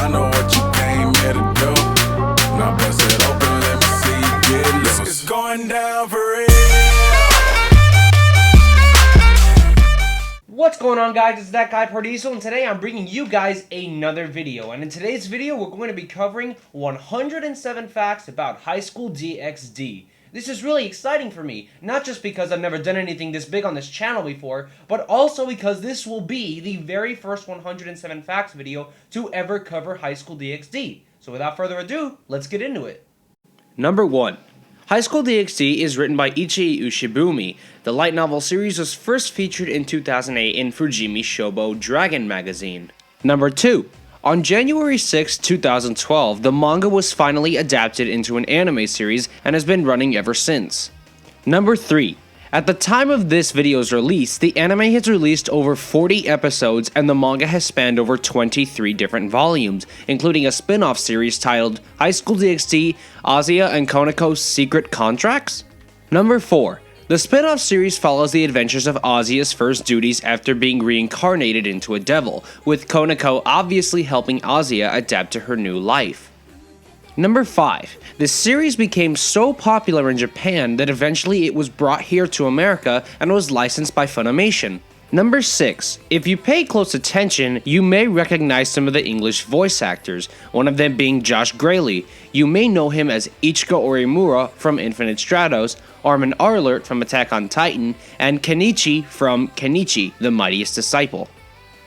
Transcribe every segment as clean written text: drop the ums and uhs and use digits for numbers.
I know what you came here to do. Now bust it open, let me see you get loose. It's going down for real. What's going on, guys? It's that guy Paradiso, and today I'm bringing you guys another video. And in today's video, we're going to be covering 107 facts about high school DxD. This is really exciting for me, not just because I've never done anything this big on this channel before, but also because this will be the very first 107 facts video to ever cover high school DxD. So without further ado, let's get into it. Number 1. High School DxD is written by Ichi Ushibumi. The light novel series was first featured in 2008 in Fujimi Shobo Dragon magazine. Number 2. On January 6, 2012, the manga was finally adapted into an anime series and has been running ever since. Number 3. At the time of this video's release, the anime has released over 40 episodes and the manga has spanned over 23 different volumes, including a spin-off series titled High School DxD, Asuya and Konako's Secret Contracts? Number 4. The spin-off series follows the adventures of Asuya's first duties after being reincarnated into a devil, with Konako obviously helping Asuya adapt to her new life. Number 5. This series became so popular in Japan that eventually it was brought here to America and was licensed by Funimation. Number 6. If you pay close attention, you may recognize some of the English voice actors, one of them being Josh Graley. You may know him as Ichika Orimura from Infinite Stratos, Armin Arlert from Attack on Titan, and Kenichi from Kenichi, the Mightiest Disciple.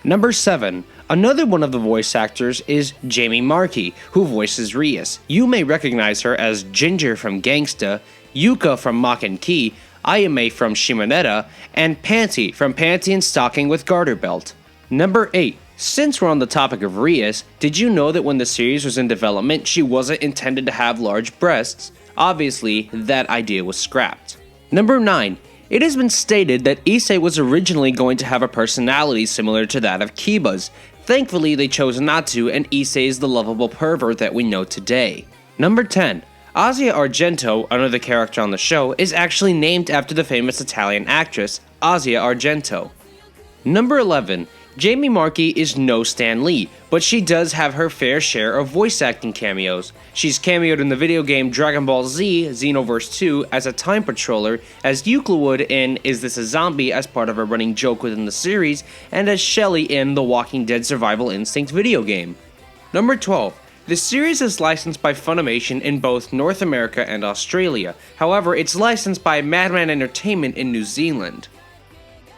Number 7. Another one of the voice actors is Jamie Marchi, who voices Rias. You may recognize her as Ginger from Gangsta, Yuka from Mach and Key, Ayame from Shimonetta, and Panty from Panty and Stocking with Garter Belt. Number 8. Since we're on the topic of Rias, did you know that when the series was in development, she wasn't intended to have large breasts? Obviously, that idea was scrapped. Number 9. It has been stated that Issei was originally going to have a personality similar to that of Kiba's. Thankfully, they chose not to, and Issei is the lovable pervert that we know today. Number 10. Asia Argento, another character on the show, is actually named after the famous Italian actress, Asia Argento. Number 11. Jamie Marchi is no Stan Lee, but she does have her fair share of voice acting cameos. She's cameoed in the video game Dragon Ball Z Xenoverse 2 as a time patroller, as Euclid would in Is This a Zombie as part of a running joke within the series, and as Shelly in the Walking Dead Survival Instinct video game. Number 12. The series is licensed by Funimation in both North America and Australia, however it's licensed by Madman Entertainment in New Zealand.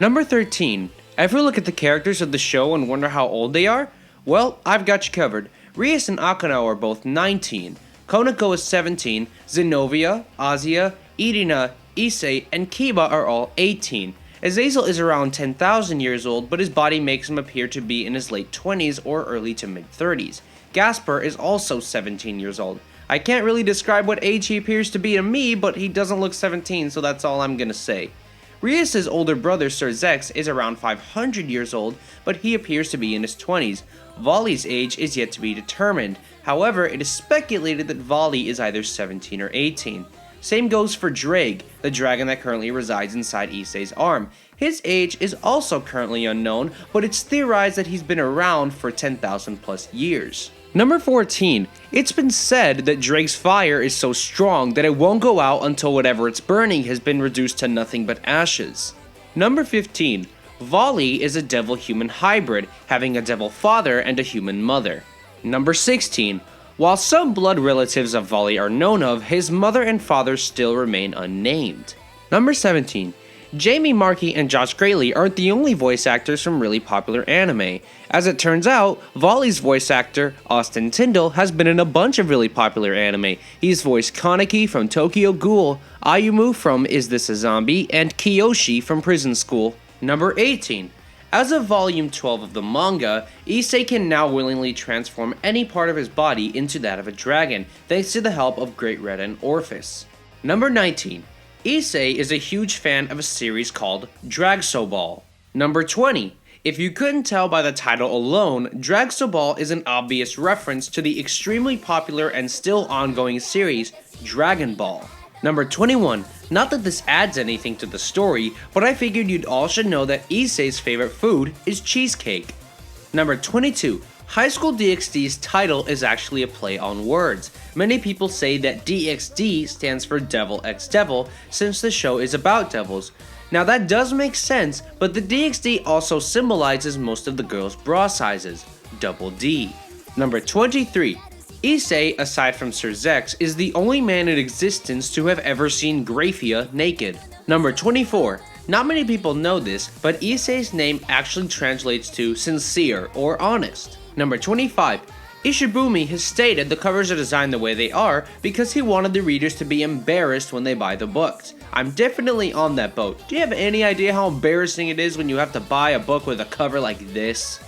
Number 13. Ever look at the characters of the show and wonder how old they are? Well, I've got you covered. Rias and Akano are both 19, Konako is 17, Zenobia, Asuya, Irina, Issei, and Kiba are all 18. Azazel is around 10,000 years old, but his body makes him appear to be in his late 20s or early to mid 30s. Gasper is also 17 years old. I can't really describe what age he appears to be to me, but he doesn't look 17, so that's all I'm gonna say. Rias' older brother, Sir Zex, is around 500 years old, but he appears to be in his 20s. Volley's age is yet to be determined. However, it is speculated that Volley is either 17 or 18. Same goes for Drake, the dragon that currently resides inside Issei's arm. His age is also currently unknown, but it's theorized that he's been around for 10,000 plus years. Number 14. It's been said that Drake's fire is so strong that it won't go out until whatever it's burning has been reduced to nothing but ashes. Number 15. Volley is a devil-human hybrid, having a devil father and a human mother. Number 16. While some blood relatives of Volley are known of, his mother and father still remain unnamed. Number 17. Jamie Marchi and Josh Graley aren't the only voice actors from really popular anime. As it turns out, Volley's voice actor, Austin Tyndall, has been in a bunch of really popular anime. He's voiced Kaneki from Tokyo Ghoul, Ayumu from Is This a Zombie, and Kiyoshi from Prison School. Number 18. As of volume 12 of the manga, Issei can now willingly transform any part of his body into that of a dragon, thanks to the help of Great Red and Orphis. Number 19. Issei is a huge fan of a series called Dragso Ball. Number 20. If you couldn't tell by the title alone, Dragso Ball is an obvious reference to the extremely popular and still ongoing series Dragon Ball. Number 21. Not that this adds anything to the story, but I figured you'd all should know that Issei's favorite food is cheesecake. Number 22. High School DxD's title is actually a play on words. Many people say that DxD stands for Devil X Devil since the show is about devils. Now that does make sense, but the DxD also symbolizes most of the girls' bra sizes, double D. Number 23. Issei, aside from Sir Zex, is the only man in existence to have ever seen Graphia naked. Number 24. Not many people know this, but Issei's name actually translates to sincere or honest. Number 25. Ishibumi has stated the covers are designed the way they are because he wanted the readers to be embarrassed when they buy the books. I'm definitely on that boat. Do you have any idea how embarrassing it is when you have to buy a book with a cover like this?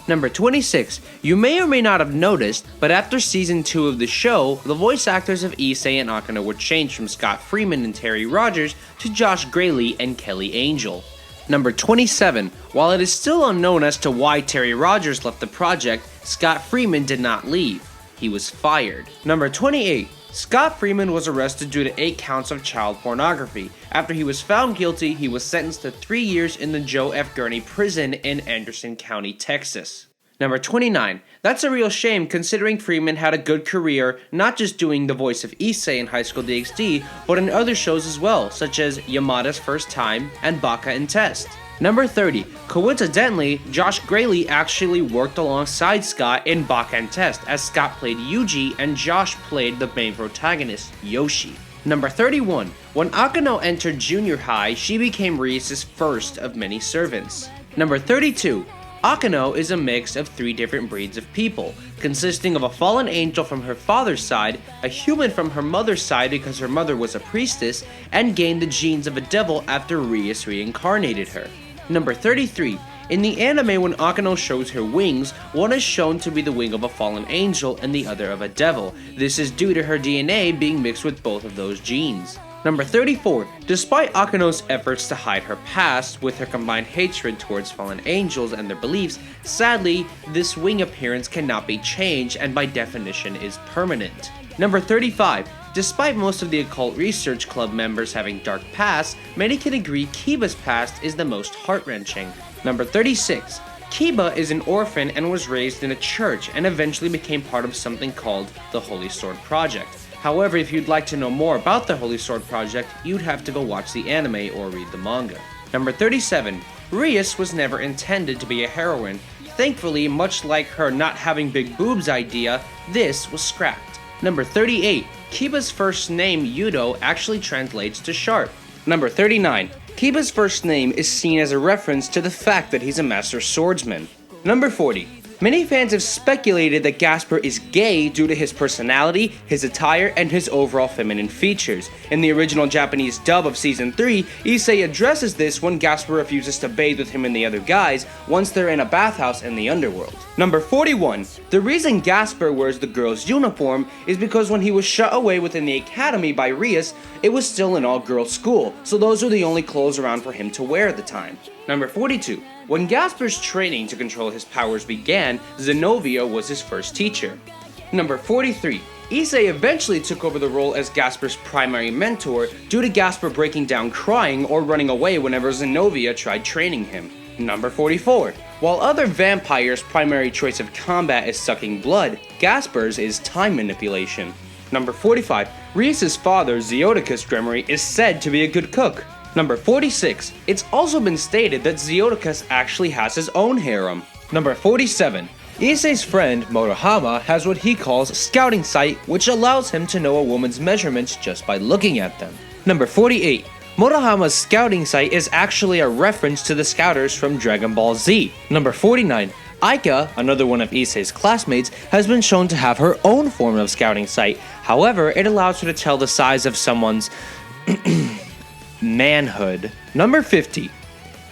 Number 26. You may or may not have noticed, but after season 2 of the show, the voice actors of Issei and Akano were changed from Scott Freeman and Terry Rogers to Josh Graley and Kelly Angel. Number 27. While it is still unknown as to why Terry Rogers left the project, Scott Freeman did not leave. He was fired. Number 28. Scott Freeman was arrested due to 8 counts of child pornography. After he was found guilty, he was sentenced to 3 years in the Joe F. Gurney prison in Anderson County, Texas. Number 29. That's a real shame considering Freeman had a good career not just doing the voice of Issei in High School DxD, but in other shows as well, such as Yamada's First Time and Baka and Test. Number 30. Coincidentally, Josh Graley actually worked alongside Scott in Baka and Test, as Scott played Yuji and Josh played the main protagonist, Yoshi. Number 31. When Akano entered junior high, she became Rias' first of many servants. Number 32. Akano is a mix of 3 different breeds of people, consisting of a fallen angel from her father's side, a human from her mother's side because her mother was a priestess, and gained the genes of a devil after Rias reincarnated her. Number 33. In the anime, when Akano shows her wings, one is shown to be the wing of a fallen angel and the other of a devil. This is due to her DNA being mixed with both of those genes. Number 34. Despite Akano's efforts to hide her past with her combined hatred towards fallen angels and their beliefs, sadly, this wing appearance cannot be changed and by definition is permanent. Number 35. Despite most of the Occult Research Club members having dark pasts, many can agree Kiba's past is the most heart-wrenching. Number 36. Kiba is an orphan and was raised in a church and eventually became part of something called the Holy Sword Project. However, if you'd like to know more about the Holy Sword Project, you'd have to go watch the anime or read the manga. Number 37. Rias was never intended to be a heroine. Thankfully, much like her not having big boobs idea, this was scrapped. Number 38. Kiba's first name, Yudo, actually translates to sharp. Number 39. Kiba's first name is seen as a reference to the fact that he's a master swordsman. Number 40. Many fans have speculated that Gasper is gay due to his personality, his attire, and his overall feminine features. In the original Japanese dub of Season 3, Issei addresses this when Gasper refuses to bathe with him and the other guys once they're in a bathhouse in the underworld. Number 41. The reason Gasper wears the girl's uniform is because when he was shut away within the academy by Rias, it was still an all-girls school, so those were the only clothes around for him to wear at the time. Number 42. When Gasper's training to control his powers began, Zenobia was his first teacher. Number 43. Issei eventually took over the role as Gasper's primary mentor due to Gasper breaking down crying or running away whenever Zenobia tried training him. Number 44. While other vampires' primary choice of combat is sucking blood, Gasper's is time manipulation. Number 45. Rias' father, Zeodicus Dremery, is said to be a good cook. Number 46. It's also been stated that Zeodicus actually has his own harem. Number 47. Issei's friend, Motohama, has what he calls scouting sight, which allows him to know a woman's measurements just by looking at them. Number 48. Motohama's scouting sight is actually a reference to the scouters from Dragon Ball Z. Number 49. Aika, another one of Issei's classmates, has been shown to have her own form of scouting sight. However, it allows her to tell the size of someone's manhood. Number 50.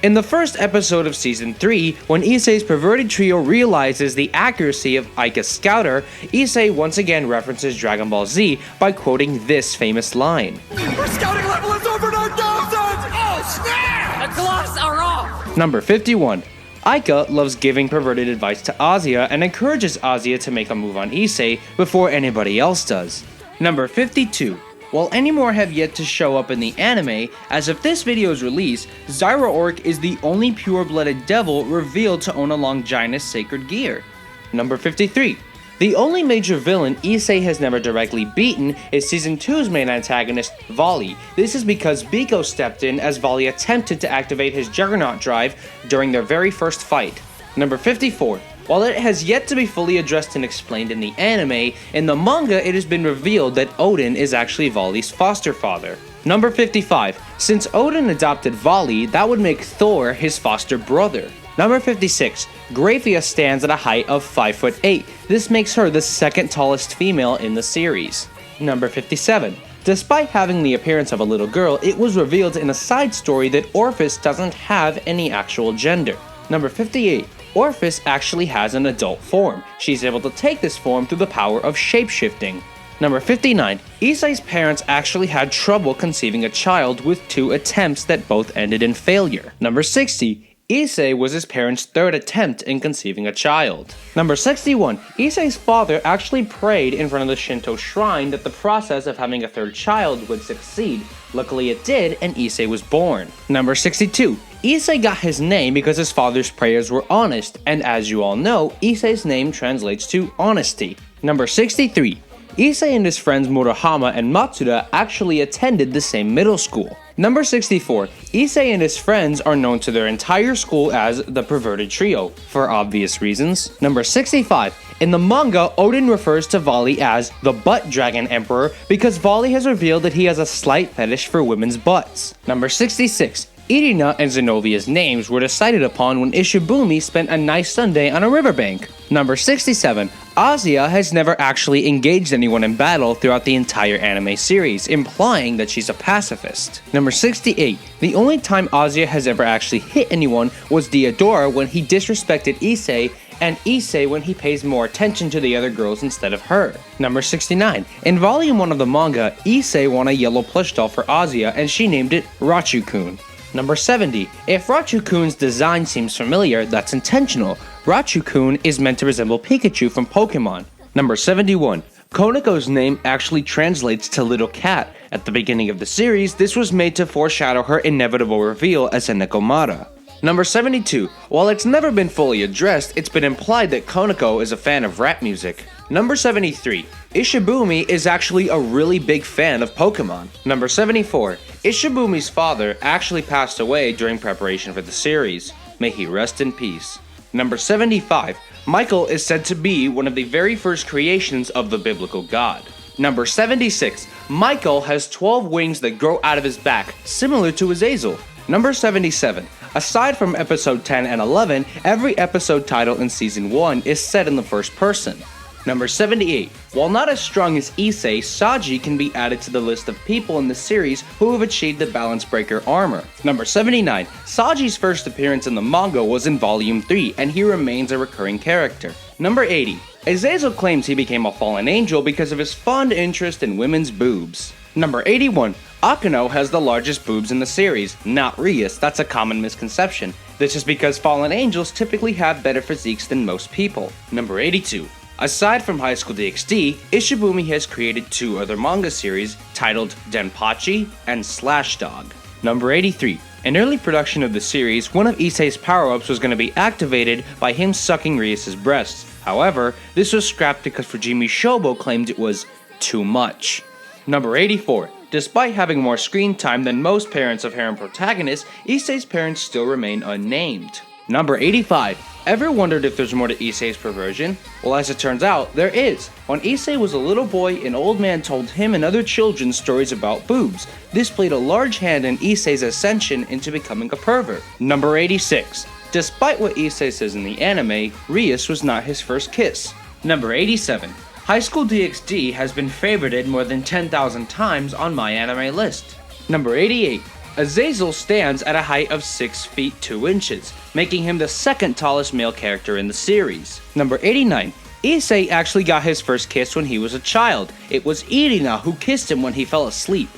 In the first episode of Season 3, when Issei's perverted trio realizes the accuracy of Aika's scouter, Issei once again references Dragon Ball Z by quoting this famous line. Our scouting level is over 9,000! Oh snap! The gloves are off! Number 51. Aika loves giving perverted advice to Azia and encourages Azia to make a move on Issei before anybody else does. Number 52. while any more have yet to show up in the anime. As of this video's release, Zyra Orc is the only pure-blooded devil revealed to own a Longinus sacred gear. Number 53. The only major villain Issei has never directly beaten is Season 2's main antagonist, Volley. This is because Biko stepped in as Volley attempted to activate his Juggernaut drive during their very first fight. Number 54. While it has yet to be fully addressed and explained in the anime, in the manga it has been revealed that Odin is actually Volley's foster father. Number 55. Since Odin adopted Volley, that would make Thor his foster brother. Number 56. Graphia stands at a height of 5'8". This makes her the second tallest female in the series. Number 57. Despite having the appearance of a little girl, it was revealed in a side story that Orphis doesn't have any actual gender. Number 58. Orphis actually has an adult form. She's able to take this form through the power of shapeshifting. Number 59. Issei's parents actually had trouble conceiving a child with 2 attempts that both ended in failure. Number 60. Issei was his parents' 3rd attempt in conceiving a child. Number 61. Issei's father actually prayed in front of the Shinto shrine that the process of having a 3rd child would succeed. Luckily it did, and Issei was born. Number 62. Issei got his name because his father's prayers were honest, and as you all know, Issei's name translates to honesty. Number 63. Issei and his friends Murahama and Matsuda actually attended the same middle school. Number 64. Issei and his friends are known to their entire school as the Perverted Trio, for obvious reasons. Number 65. In the manga, Odin refers to Volley as the Butt Dragon Emperor because Volley has revealed that he has a slight fetish for women's butts. Number 66. Irina and Zenovia's names were decided upon when Ishibumi spent a nice Sunday on a riverbank. Number 67. Azia has never actually engaged anyone in battle throughout the entire anime series, implying that she's a pacifist. Number 68. The only time Azia has ever actually hit anyone was Diodora when he disrespected Issei, and Issei when he pays more attention to the other girls instead of her. Number 69. In volume 1 of the manga, Issei won a yellow plush doll for Azia and she named it Rachu-kun. Number 70. If Rachu-kun's design seems familiar, that's intentional. Rachu-kun is meant to resemble Pikachu from Pokemon. Number 71. Konako's name actually translates to little cat. At the beginning of the series, this was made to foreshadow her inevitable reveal as a Nekomata. Number 72. While it's never been fully addressed, it's been implied that Konako is a fan of rap music. Number 73. Ishibumi is actually a really big fan of Pokemon. Number 74. Ishibumi's father actually passed away during preparation for the series. May he rest in peace. Number 75. Michael is said to be one of the very first creations of the biblical god. Number 76. Michael has 12 wings that grow out of his back, similar to Azazel. Number 77. Aside from episode 10 and 11, every episode title in season 1 is set in the first person. Number 78. While not as strong as Issei, Saji can be added to the list of people in the series who have achieved the Balance Breaker armor. Number 79. Saji's first appearance in the manga was in volume 3, and he remains a recurring character. Number 80. Azazel claims he became a fallen angel because of his fond interest in women's boobs. Number 81. Akeno has the largest boobs in the series, not Rias. That's a common misconception. This is because fallen angels typically have better physiques than most people. Number 82. Aside from High School DxD, Ishibumi has created 2 other manga series titled Denpachi and Slash Dog. Number 83. In early production of the series, one of Issei's power-ups was going to be activated by him sucking Rias' breasts. However, this was scrapped because Fujimi Shobo claimed it was too much. Number 84. Despite having more screen time than most parents of harem protagonists, Issei's parents still remain unnamed. Number 85. Ever wondered if there's more to Issei's perversion? Well, as it turns out, there is. When Issei was a little boy, an old man told him and other children stories about boobs. This played a large hand in Issei's ascension into becoming a pervert. Number 86. Despite what Issei says in the anime, Rias was not his first kiss. Number 87. High School DxD has been favorited more than 10,000 times on my anime list. Number 88. Azazel stands at a height of 6 feet 2 inches, making him the second tallest male character in the series. Number 89. Issei actually got his first kiss when he was a child. It was Irina who kissed him when he fell asleep.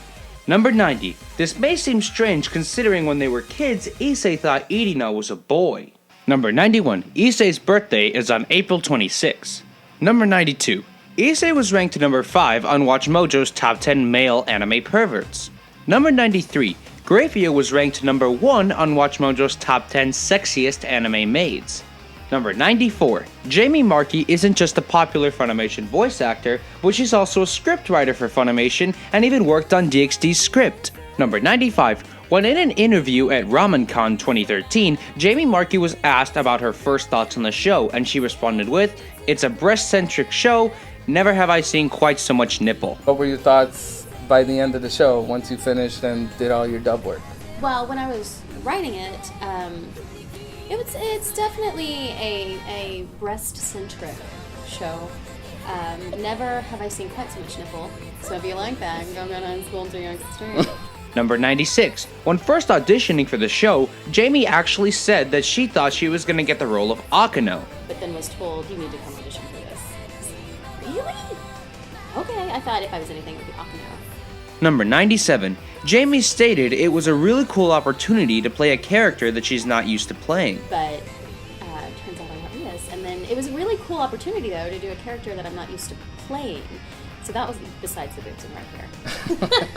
Number 90. This may seem strange considering when they were kids, Issei thought Irina was a boy. Number 91. Issei's birthday is on April 26. Number 92. Issei was ranked number 5 on WatchMojo's Top 10 Male Anime Perverts. Number 93, Grafia was ranked number 1 on WatchMojo's Top 10 Sexiest Anime Maids. Number 94, Jamie Marchi isn't just a popular Funimation voice actor, but she's also a scriptwriter for Funimation and even worked on DxD's script. Number 95, when in an interview at RamenCon 2013, Jamie Marchi was asked about her first thoughts on the show, and she responded with, "It's a breast-centric show, never have I seen quite so much nipple." What were your thoughts by the end of the show, once you finished and did all your dub work? Well, when I was writing it, it's definitely a breast-centric show. Never have I seen quite so much nipple. So if you like that, go to high school DxD. Number 96. When first auditioning for the show, Jamie actually said that she thought she was going to get the role of Akano. But then was told, you need to come audition for this. Really? Okay, I thought if I was anything, it would be Akano. Number 97. Jamie stated it was a really cool opportunity to play a character that she's not used to playing. But turns out I got this. And then it was a really cool opportunity, though, to do a character that I'm not used to playing. So that was besides the boobs and right here.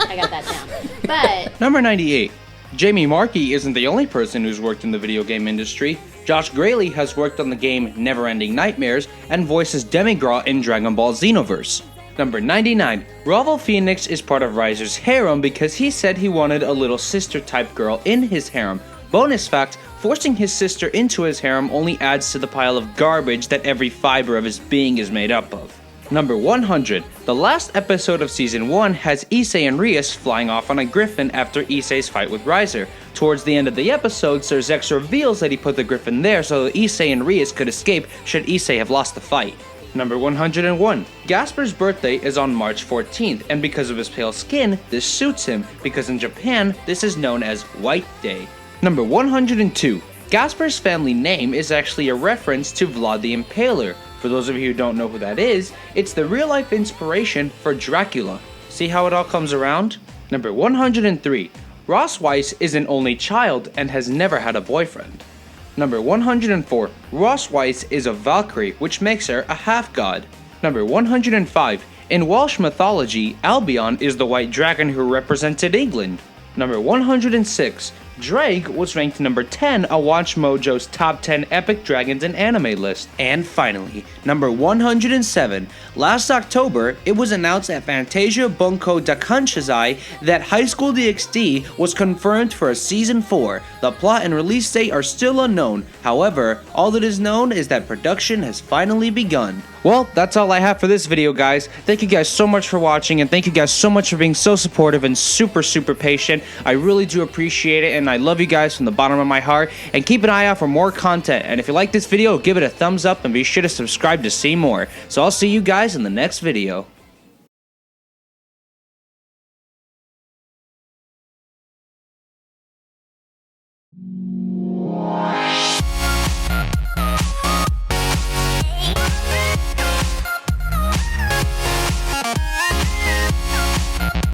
I got that down. But Number 98. Jamie Marchi isn't the only person who's worked in the video game industry. Josh Graley has worked on the game Neverending Nightmares and voices Demigra in Dragon Ball Xenoverse. Number 99. Ravel Phoenix is part of Riser's harem because he said he wanted a little sister-type girl in his harem. Bonus fact, forcing his sister into his harem only adds to the pile of garbage that every fiber of his being is made up of. Number 100. The last episode of Season 1 has Issei and Rias flying off on a griffin after Issei's fight with Riser. Towards the end of the episode, Sir Zex reveals that he put the griffin there so that Issei and Rias could escape should Issei have lost the fight. Number 101. Gasper's birthday is on March 14th, and because of his pale skin, this suits him, because in Japan, this is known as White Day. Number 102. Gasper's family name is actually a reference to Vlad the Impaler. For those of you who don't know who that is, it's the real-life inspiration for Dracula. See how it all comes around? Number 103. Ross Weiss is an only child and has never had a boyfriend. Number 104. Ross Weiss is a Valkyrie, which makes her a half-god. Number 105. In Welsh mythology, Albion is the white dragon who represented England. Number 106. Drake was ranked number 10 on WatchMojo's Top 10 Epic Dragons in Anime list. And finally, number 107. Last October, it was announced at Fantasia Bunko Dakanshizai that High School DxD was confirmed for a Season 4. The plot and release date are still unknown. However, all that is known is that production has finally begun. Well, that's all I have for this video, guys. Thank you guys so much for watching, and thank you guys so much for being so supportive and super patient. I really do appreciate it, and I love you guys from the bottom of my heart. And keep an eye out for more content. And if you like this video, give it a thumbs up and be sure to subscribe to see more. So I'll see you guys in the next video.